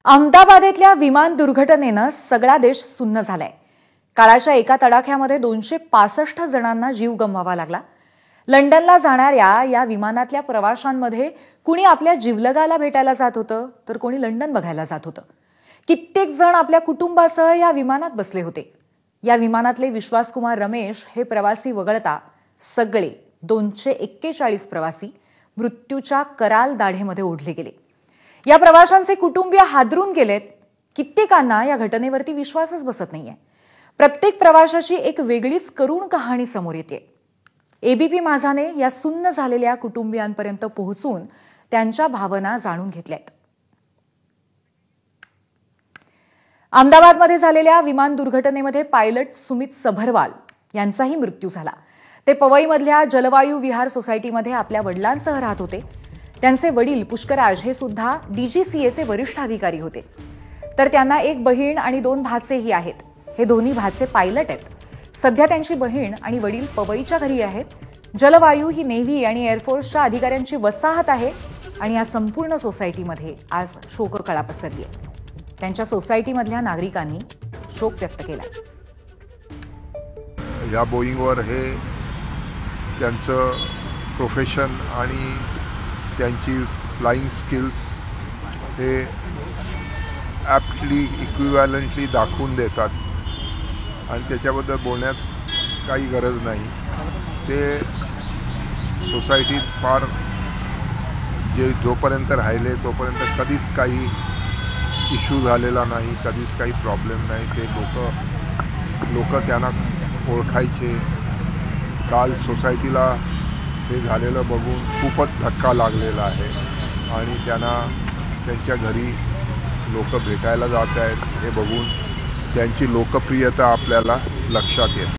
अहमदाबादेतल्या विमान दुर्घटनेनं सगळा देश सुन्न झालाय। काळाच्या एका तडाख्यामध्ये 265 जणांना जीव गमवावा लागला। लंडनला जाणाऱ्या या विमानातल्या प्रवाशांमध्ये कुणी आपल्या जीवलगाला भेटायला जात होतं, तर कोणी लंडन बघायला जात होतं। कित्येक जण आपल्या कुटुंबासह या विमानात बसले होते। या विमानातले विश्वासकुमार रमेश हे प्रवासी वगळता सगळे 241 प्रवासी मृत्यूच्या कराल दाढेमध्ये ओढले गेले। या प्रवाशांचे कुटुंबीय हादरून गेलेत। कित्येकांना या घटनेवरती विश्वासच बसत नाहीये। प्रत्येक प्रवाशाची एक वेगळीच करुण कहाणी समोर येते। एबीपी माझाने या सुन्न झालेल्या कुटुंबियांपर्यंत पोहोचून त्यांच्या भावना जाणून घेतल्यात। अहमदाबादमध्ये झालेल्या विमान दुर्घटनेमध्ये पायलट सुमित सभरवाल यांचाही मृत्यू झाला। ते पवईमधल्या जलवायू विहार सोसायटीमध्ये आपल्या वडिलांसह राहत होते। त्यांचे वडील पुष्कराज हे सुद्धा डीजीसीएचे वरिष्ठ अधिकारी होते। तर त्यांना एक बहीण आणि 2 भाचेही आहेत। हे दोन्ही भाचे पायलट आहेत। सध्या त्यांची बहीण आणि वडील पवईच्या घरी आहेत। जलवायू ही नेव्ही आणि एअरफोर्सच्या अधिकाऱ्यांची वसाहत आहे आणि या संपूर्ण सोसायटीमध्ये आज शोककळा पसरली आहे। त्यांच्या सोसायटीमधल्या नागरिकांनी शोक व्यक्त केला। या बोईंगवर हे त्यांचं प्रोफेशन आणि त्यांची फ्लाइंग स्किल्स हे ॲप्टली इक्विव्हॅलंटली दाखवून देतात आणि त्याच्याबद्दल बोलण्यात काही गरज नाही। ते सोसायटीत फार जोपर्यंत राहिले तोपर्यंत कधीच काही इश्यू झालेला नाही, कधीच काही प्रॉब्लेम नाही। ते लोक त्यांना ओळखायचे। काल सोसायटीला हे झालेलं बघून खूपच धक्का लागलेला आहे आणि त्यांना त्यांच्या घरी लोक भेटायला जात आहेत हे बघून त्यांची लोकप्रियता आपल्याला लक्षात येते।